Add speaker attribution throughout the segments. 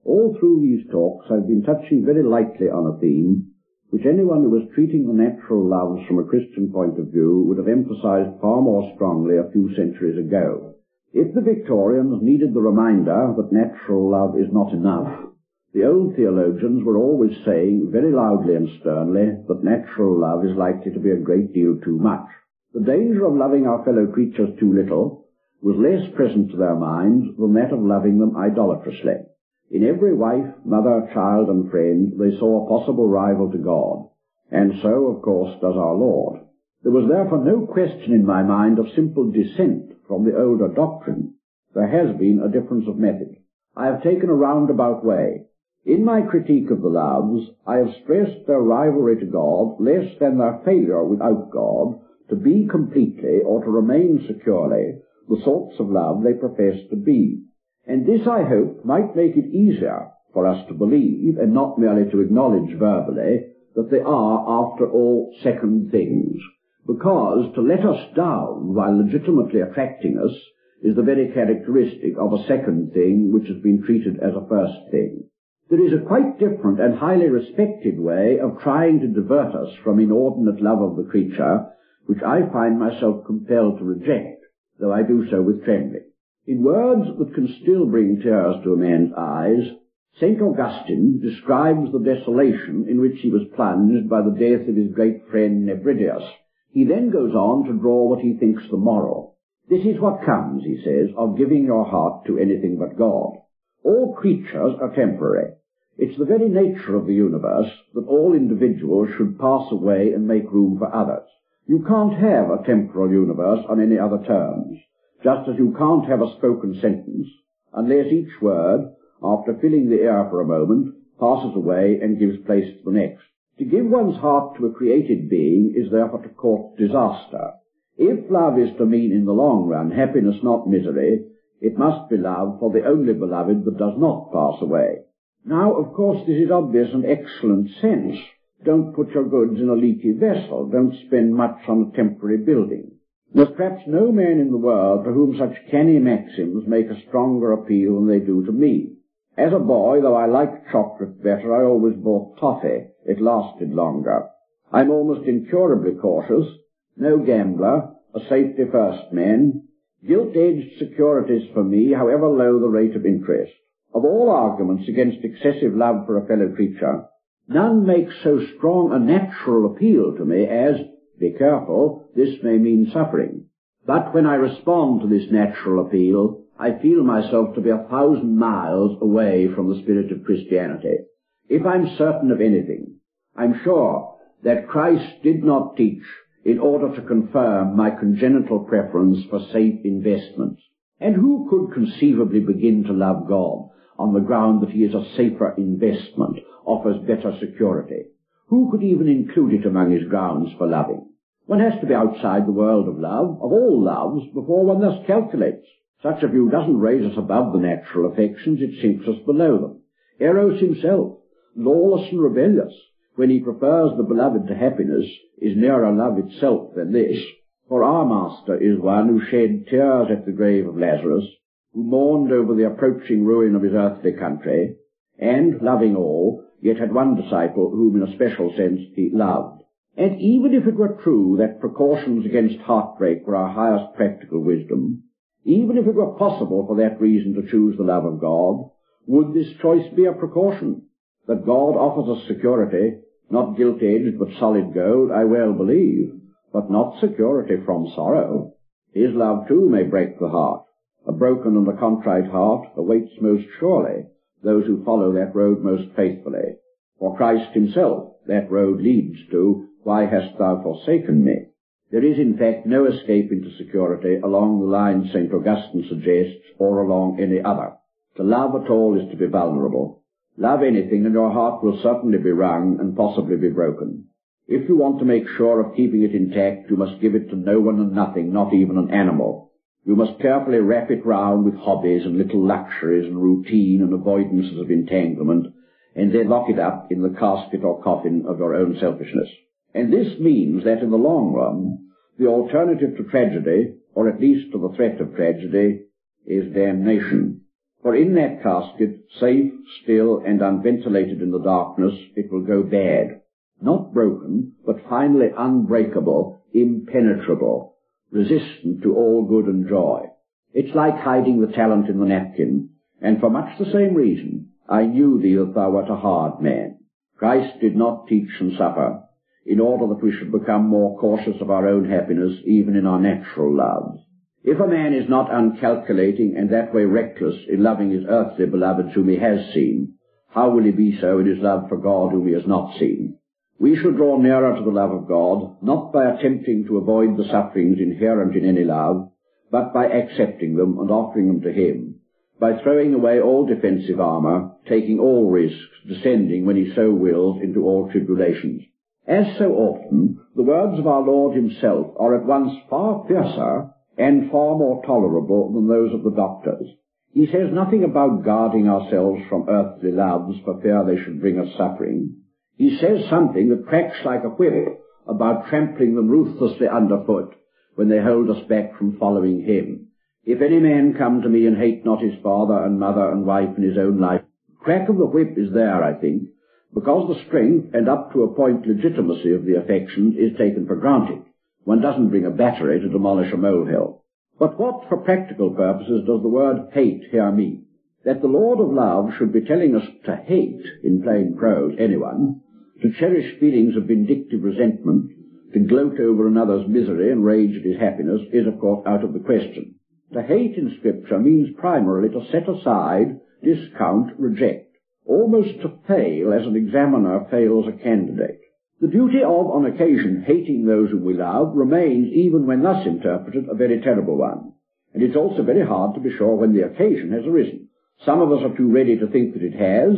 Speaker 1: All through these talks I've been touching very lightly on a theme which anyone who was treating the natural loves from a Christian point of view would have emphasized far more strongly a few centuries ago. If the Victorians needed the reminder that natural love is not enough, the old theologians were always saying very loudly and sternly that natural love is likely to be a great deal too much. The danger of loving our fellow creatures too little was less present to their minds than that of loving them idolatrously. In every wife, mother, child, and friend they saw a possible rival to God, and so, of course, does our Lord. There was therefore no question in my mind of simple dissent from the older doctrine. There has been a difference of method. I have taken a roundabout way. In my critique of the loves, I have stressed their rivalry to God less than their failure without God to be completely or to remain securely the sorts of love they profess to be. And this, I hope, might make it easier for us to believe, and not merely to acknowledge verbally, that they are, after all, second things. Because to let us down while legitimately attracting us is the very characteristic of a second thing which has been treated as a first thing. There is a quite different and highly respected way of trying to divert us from inordinate love of the creature, which I find myself compelled to reject, though I do so with trembling. In words that can still bring tears to a man's eyes, St. Augustine describes the desolation in which he was plunged by the death of his great friend Nebridius. He then goes on to draw what he thinks the moral. This is what comes, he says, of giving your heart to anything but God. All creatures are temporary. It's the very nature of the universe that all individuals should pass away and make room for others. You can't have a temporal universe on any other terms, just as you can't have a spoken sentence unless each word, after filling the air for a moment, passes away and gives place to the next. To give one's heart to a created being is therefore to court disaster. If love is to mean in the long run happiness, not misery, it must be love for the only beloved that does not pass away. Now, of course, this is obvious and excellent sense. Don't put your goods in a leaky vessel. Don't spend much on a temporary building. There's perhaps no man in the world to whom such canny maxims make a stronger appeal than they do to me. As a boy, though I liked chocolate better, I always bought toffee. It lasted longer. I'm almost incurably cautious, no gambler, a safety-first man. Gilt-edged securities for me, however low the rate of interest. Of all arguments against excessive love for a fellow creature, none makes so strong a natural appeal to me as, be careful, this may mean suffering. But when I respond to this natural appeal, I feel myself to be 1,000 miles away from the spirit of Christianity. If I'm certain of anything, I'm sure that Christ did not teach in order to confirm my congenital preference for safe investments. And who could conceivably begin to love God on the ground that he is a safer investment, offers better security? Who could even include it among his grounds for loving? One has to be outside the world of love, of all loves, before one thus calculates. Such a view doesn't raise us above the natural affections, it sinks us below them. Eros himself, lawless and rebellious, when he prefers the beloved to happiness, is nearer love itself than this. For our master is one who shed tears at the grave of Lazarus, who mourned over the approaching ruin of his earthly country, and, loving all, yet had one disciple whom in a special sense he loved. And even if it were true that precautions against heartbreak were our highest practical wisdom, even if it were possible for that reason to choose the love of God, would this choice be a precaution? That God offers us security, not gilt-edged but solid gold, I well believe, but not security from sorrow. His love too may break the heart. A broken and a contrite heart awaits most surely those who follow that road most faithfully. For Christ himself that road leads to, why hast thou forsaken me? There is in fact no escape into security along the line St. Augustine suggests, or along any other. To love at all is to be vulnerable. Love anything and your heart will certainly be wrung and possibly be broken. If you want to make sure of keeping it intact, you must give it to no one and nothing, not even an animal. You must carefully wrap it round with hobbies and little luxuries and routine and avoidances of entanglement, and then lock it up in the casket or coffin of your own selfishness. And this means that in the long run, the alternative to tragedy, or at least to the threat of tragedy, is damnation. For in that casket, safe, still, and unventilated in the darkness, it will go bad. Not broken, but finally unbreakable, impenetrable, resistant to all good and joy. It's like hiding the talent in the napkin, and for much the same reason, I knew thee that thou wert a hard man. Christ did not teach and suffer, in order that we should become more cautious of our own happiness, even in our natural loves. If a man is not uncalculating and that way reckless in loving his earthly beloveds whom he has seen, how will he be so in his love for God whom he has not seen? We should draw nearer to the love of God, not by attempting to avoid the sufferings inherent in any love, but by accepting them and offering them to him, by throwing away all defensive armour, taking all risks, descending, when he so wills, into all tribulations. As so often, the words of our Lord himself are at once far fiercer and far more tolerable than those of the doctors. He says nothing about guarding ourselves from earthly loves for fear they should bring us suffering. He says something that cracks like a whip about trampling them ruthlessly underfoot when they hold us back from following him. If any man come to me and hate not his father and mother and wife and his own life, the crack of the whip is there, I think, because the strength and up to a point legitimacy of the affections is taken for granted. One doesn't bring a battery to demolish a molehill. But what, for practical purposes, does the word hate here mean? That the Lord of love should be telling us to hate, in plain prose, anyone, to cherish feelings of vindictive resentment, to gloat over another's misery and rage at his happiness, is of course out of the question. To hate in Scripture means primarily to set aside, discount, reject, almost to fail as an examiner fails a candidate. The duty of, on occasion, hating those whom we love remains, even when thus interpreted, a very terrible one. And it's also very hard to be sure when the occasion has arisen. Some of us are too ready to think that it has,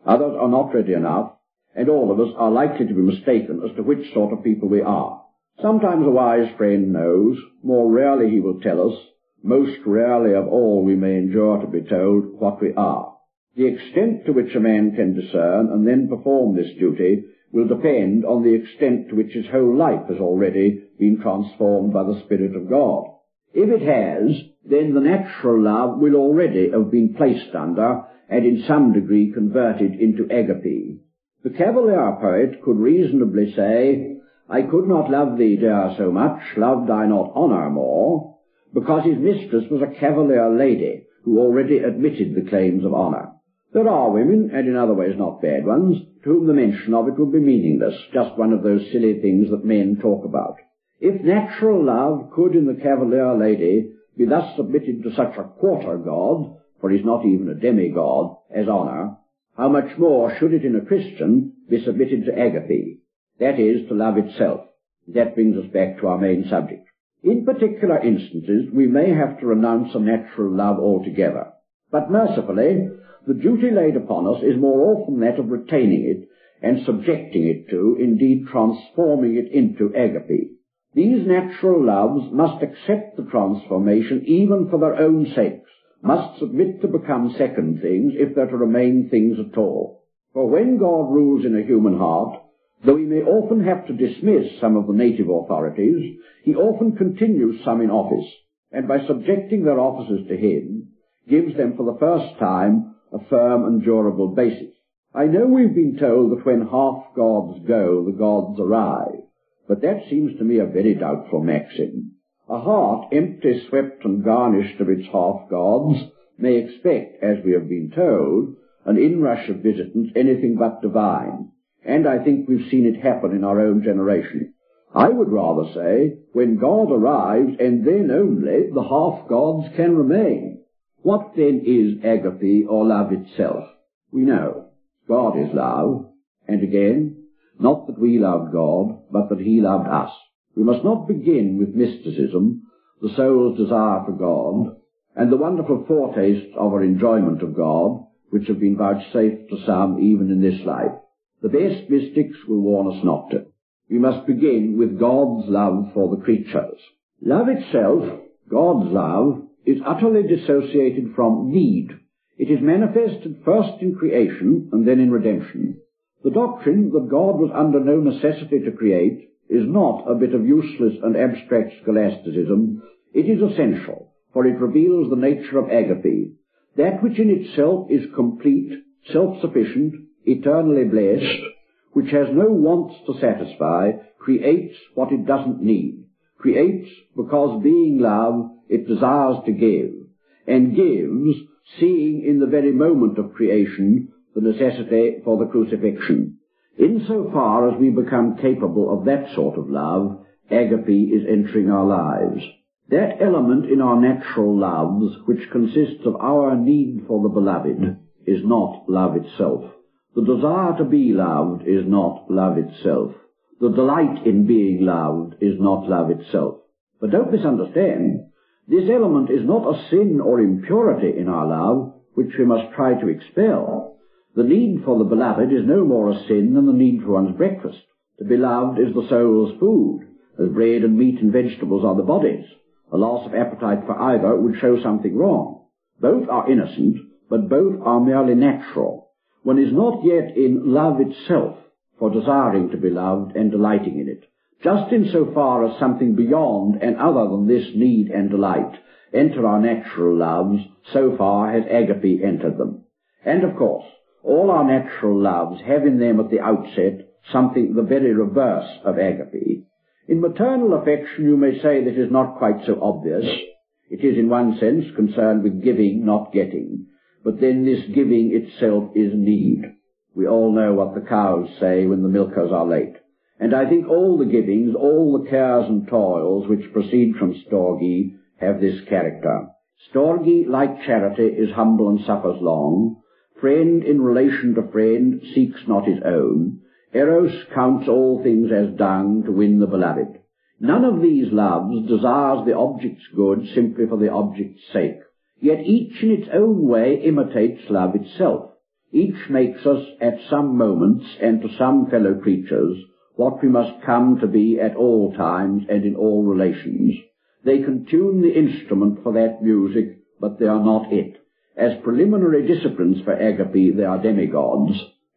Speaker 1: others are not ready enough, and all of us are likely to be mistaken as to which sort of people we are. Sometimes a wise friend knows, more rarely he will tell us, most rarely of all we may endure to be told what we are. The extent to which a man can discern and then perform this duty will depend on the extent to which his whole life has already been transformed by the Spirit of God. If it has, then the natural love will already have been placed under and in some degree converted into agape. The cavalier poet could reasonably say, I could not love thee, dear, so much, loved I not honour more, because his mistress was a cavalier lady who already admitted the claims of honour. There are women, and in other ways not bad ones, to whom the mention of it would be meaningless, just one of those silly things that men talk about. If natural love could in the cavalier lady be thus submitted to such a quarter god, for he's not even a demigod, as honour, how much more should it in a Christian be submitted to agape, that is, to love itself? That brings us back to our main subject. In particular instances, we may have to renounce a natural love altogether, but mercifully, the duty laid upon us is more often that of retaining it and subjecting it to, indeed transforming it into agape. These natural loves must accept the transformation even for their own sakes, must submit to become second things if they're to remain things at all. For when God rules in a human heart, though he may often have to dismiss some of the native authorities, he often continues some in office, and by subjecting their offices to him, gives them for the first time a firm and durable basis. I know we've been told that when half gods go, the gods arrive, but that seems to me a very doubtful maxim. A heart empty, swept, and garnished of its half gods may expect, as we have been told, an inrush of visitants anything but divine, and I think we've seen it happen in our own generation. I would rather say, when God arrives, and then only, the half gods can remain. What then is agape, or love itself? We know God is love, and again, not that we loved God, but that he loved us. We must not begin with mysticism, the soul's desire for God, and the wonderful foretastes of our enjoyment of God, which have been vouchsafed to some even in this life. The best mystics will warn us not to. We must begin with God's love for the creatures. Love itself, God's love, is utterly dissociated from need. It is manifested first in creation and then in redemption. The doctrine that God was under no necessity to create is not a bit of useless and abstract scholasticism. It is essential, for it reveals the nature of agape, that which in itself is complete, self-sufficient, eternally blessed, which has no wants to satisfy, creates what it doesn't need, creates because being love it desires to give, and gives, seeing in the very moment of creation the necessity for the crucifixion. Insofar as we become capable of that sort of love, agape is entering our lives. That element in our natural loves which consists of our need for the beloved is not love itself. The desire to be loved is not love itself. The delight in being loved is not love itself. But don't misunderstand. This element is not a sin or impurity in our love which we must try to expel. The need for the beloved is no more a sin than the need for one's breakfast. To be loved is the soul's food, as bread and meat and vegetables are the body's. A loss of appetite for either would show something wrong. Both are innocent, but both are merely natural. One is not yet in love itself for desiring to be loved and delighting in it. Just in so far as something beyond and other than this need and delight enter our natural loves, so far has agape entered them. And of course, all our natural loves have in them at the outset something the very reverse of agape. In maternal affection you may say that it is not quite so obvious. It is in one sense concerned with giving, not getting. But then this giving itself is need. We all know what the cows say when the milkers are late. And I think all the givings, all the cares and toils which proceed from storge have this character. Storge, like charity, is humble and suffers long. Friend in relation to friend seeks not his own. Eros counts all things as dung to win the beloved. None of these loves desires the object's good simply for the object's sake. Yet each in its own way imitates love itself. Each makes us at some moments and to some fellow creatures what we must come to be at all times and in all relations. They can tune the instrument for that music, but they are not it. As preliminary disciplines for agape they are demigods.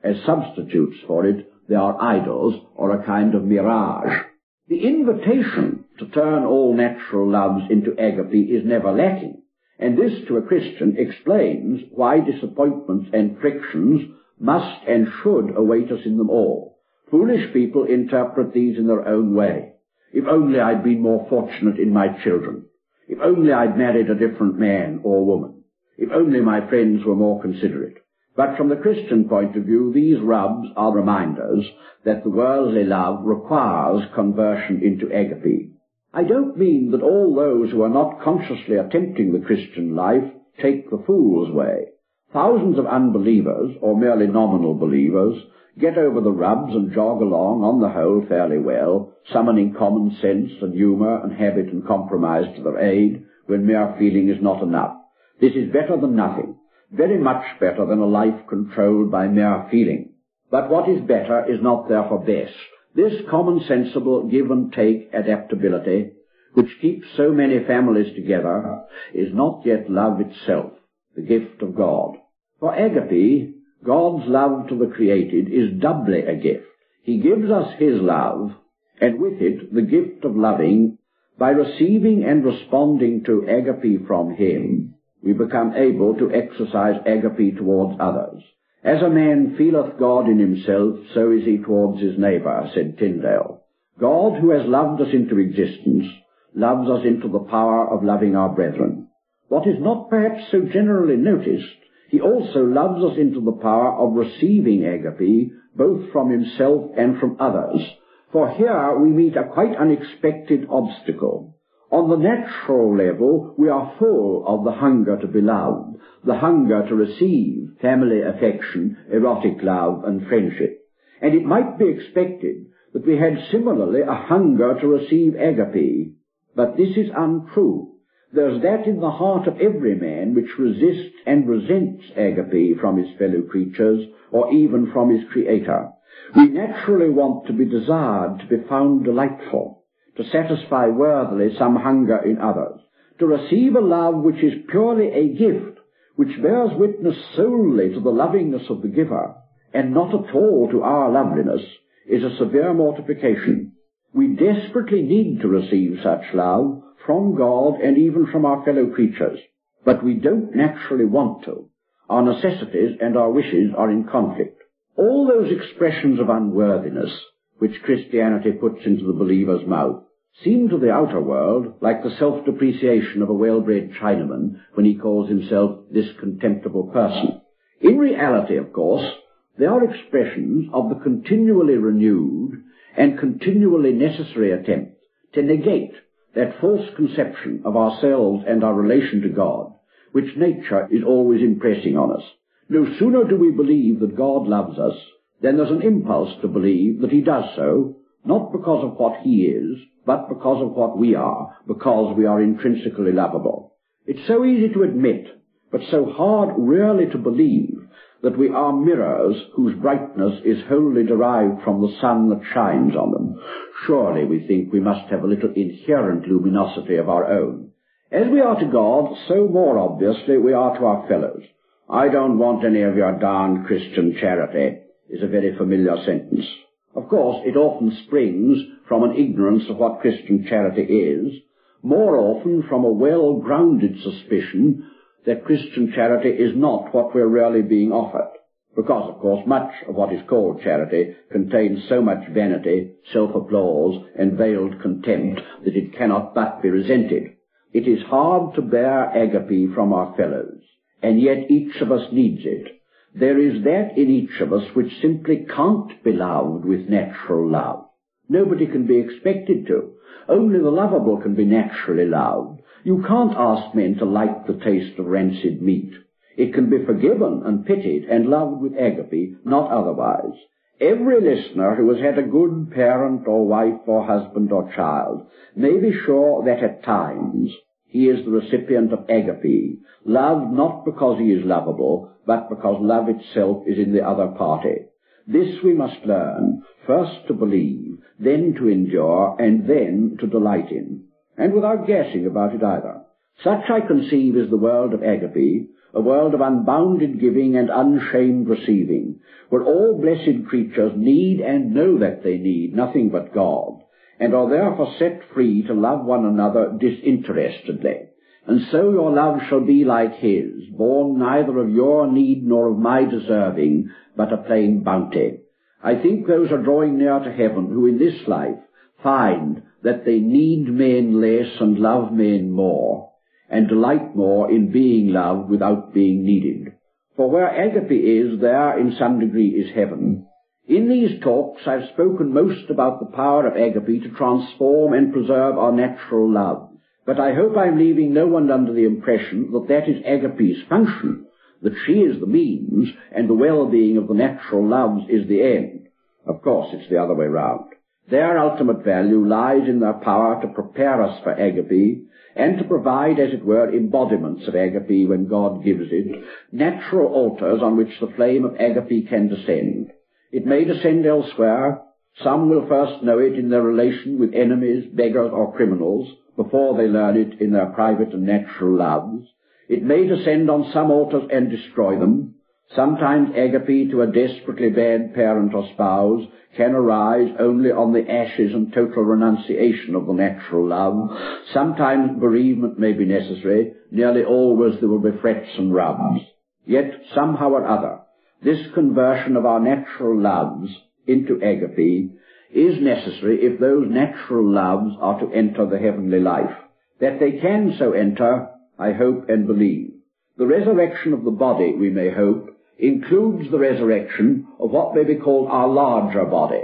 Speaker 1: As substitutes for it they are idols or a kind of mirage. The invitation to turn all natural loves into agape is never lacking, and this to a Christian explains why disappointments and frictions must and should await us in them all. Foolish people interpret these in their own way. If only I'd been more fortunate in my children. If only I'd married a different man or woman. If only my friends were more considerate. But from the Christian point of view, these rubs are reminders that the worldly love requires conversion into agape. I don't mean that all those who are not consciously attempting the Christian life take the fool's way. Thousands of unbelievers, or merely nominal believers, get over the rubs and jog along on the whole fairly well, summoning common sense and humour and habit and compromise to their aid when mere feeling is not enough. This is better than nothing. Very much better than a life controlled by mere feeling. But what is better is not therefore best. This common-sensible give-and-take adaptability, which keeps so many families together, is not yet love itself, the gift of God. For agape, God's love to the created is doubly a gift. He gives us his love, and with it the gift of loving. By receiving and responding to agape from him, we become able to exercise agape towards others. As a man feeleth God in himself, so is he towards his neighbour, said Tyndale. God, who has loved us into existence, loves us into the power of loving our brethren. What is not perhaps so generally noticed, he also loves us into the power of receiving agape, both from himself and from others. For here we meet a quite unexpected obstacle. On the natural level, we are full of the hunger to be loved, the hunger to receive family affection, erotic love, and friendship. And it might be expected that we had similarly a hunger to receive agape. But this is untrue. There's that in the heart of every man which resists and resents agape from his fellow creatures, or even from his Creator. We naturally want to be desired, to be found delightful, to satisfy worthily some hunger in others, to receive a love which is purely a gift, which bears witness solely to the lovingness of the giver, and not at all to our loveliness, is a severe mortification. We desperately need to receive such love from God and even from our fellow creatures. but we don't naturally want to. Our necessities and our wishes are in conflict. All those expressions of unworthiness which Christianity puts into the believer's mouth seem to the outer world like the self-depreciation of a well-bred Chinaman when he calls himself this contemptible person. In reality, of course, they are expressions of the continually renewed and continually necessary attempt to negate that false conception of ourselves and our relation to God, which nature is always impressing on us. No sooner do we believe that God loves us than there's an impulse to believe that he does so, not because of what he is, but because of what we are, because we are intrinsically lovable. It's so easy to admit, but so hard really to believe, that we are mirrors whose brightness is wholly derived from the sun that shines on them. Surely we think we must have a little inherent luminosity of our own. As we are to God, so more obviously we are to our fellows. "I don't want any of your darned Christian charity," is a very familiar sentence. Of course, it often springs from an ignorance of what Christian charity is, more often from a well-grounded suspicion that Christian charity is not what we're really being offered, because, of course, much of what is called charity contains so much vanity, self-applause, and veiled contempt that it cannot but be resented. It is hard to bear agape from our fellows, and yet each of us needs it. There is that in each of us which simply can't be loved with natural love. Nobody can be expected to. Only the lovable can be naturally loved. You can't ask men to like the taste of rancid meat. It can be forgiven and pitied and loved with agape, not otherwise. Every listener who has had a good parent or wife or husband or child may be sure that at times he is the recipient of agape, loved not because he is lovable, but because love itself is in the other party. This we must learn, first to believe, then to endure, and then to delight in, and without guessing about it either. Such I conceive is the world of agape, a world of unbounded giving and unshamed receiving, where all blessed creatures need and know that they need nothing but God, and are therefore set free to love one another disinterestedly. And so your love shall be like his, born neither of your need nor of my deserving, but a plain bounty. I think those are drawing near to heaven who in this life find that they need men less and love men more, and delight more in being loved without being needed. For where agape is, there in some degree is heaven. In these talks I've spoken most about the power of agape to transform and preserve our natural love. But I hope I'm leaving no one under the impression that that is agape's function, that she is the means, and the well-being of the natural loves is the end. Of course, it's the other way round. Their ultimate value lies in their power to prepare us for agape, and to provide, as it were, embodiments of agape when God gives it, natural altars on which the flame of agape can descend. It may descend elsewhere. Some will first know it in their relation with enemies, beggars, or criminals, before they learn it in their private and natural loves. It may descend on some altars and destroy them. Sometimes agape to a desperately bad parent or spouse can arise only on the ashes and total renunciation of the natural love. Sometimes bereavement may be necessary. Nearly always there will be frets and rubs. Yet, somehow or other, this conversion of our natural loves into agape is necessary if those natural loves are to enter the heavenly life. That they can so enter, I hope and believe. The resurrection of the body, we may hope, includes the resurrection of what may be called our larger body,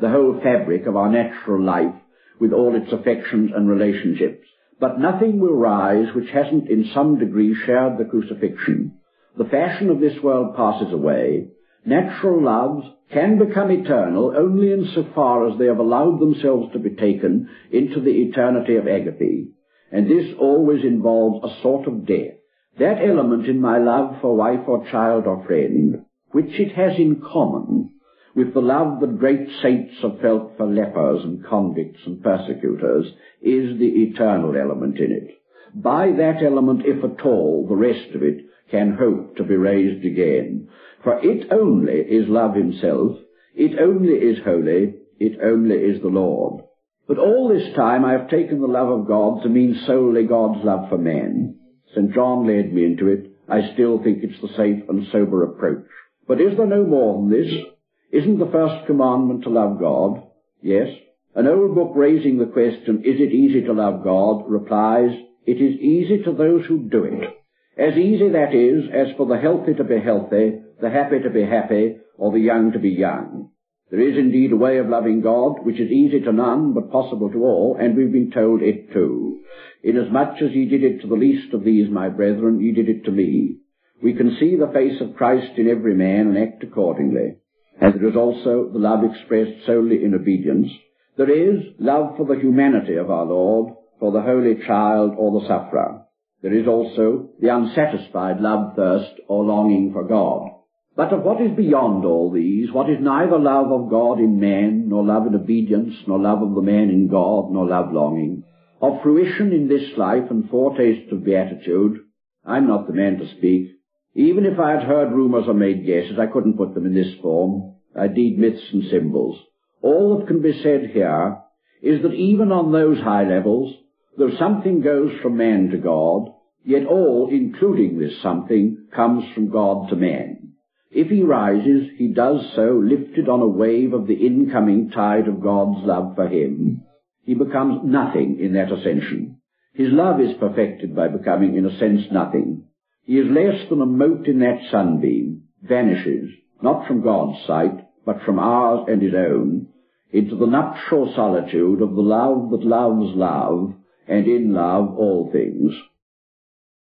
Speaker 1: the whole fabric of our natural life, with all its affections and relationships. But nothing will rise which hasn't in some degree shared the crucifixion. The fashion of this world passes away. Natural loves can become eternal only in so far as they have allowed themselves to be taken into the eternity of agape, and this always involves a sort of death. That element in my love for wife or child or friend, which it has in common with the love that great saints have felt for lepers and convicts and persecutors, is the eternal element in it. By that element, if at all, the rest of it can hope to be raised again. For it only is love himself, it only is holy, it only is the Lord. But all this time I have taken the love of God to mean solely God's love for man. St. John led me into it. I still think it's the safe and sober approach. But is there no more than this? Isn't the first commandment to love God? Yes. An old book raising the question, is it easy to love God, replies, it is easy to those who do it. As easy, that is, as for the healthy to be healthy, the happy to be happy, or the young to be young. There is indeed a way of loving God which is easy to none but possible to all, and we've been told it too. Inasmuch as ye did it to the least of these, my brethren, ye did it to me. We can see the face of Christ in every man and act accordingly. And there is also the love expressed solely in obedience. There is love for the humanity of our Lord, for the holy child or the sufferer. There is also the unsatisfied love, thirst, or longing for God. But of what is beyond all these, what is neither love of God in man, nor love in obedience, nor love of the man in God, nor love longing, of fruition in this life and foretastes of beatitude, I'm not the man to speak. Even if I had heard rumours or made guesses, I couldn't put them in this form. I'd need myths and symbols. All that can be said here is that even on those high levels, though something goes from man to God, yet all, including this something, comes from God to man. If he rises, he does so lifted on a wave of the incoming tide of God's love for him. He becomes nothing in that ascension. His love is perfected by becoming, in a sense, nothing. He is less than a mote in that sunbeam, vanishes, not from God's sight, but from ours and his own, into the nuptial solitude of the love that loves love, and in love all things.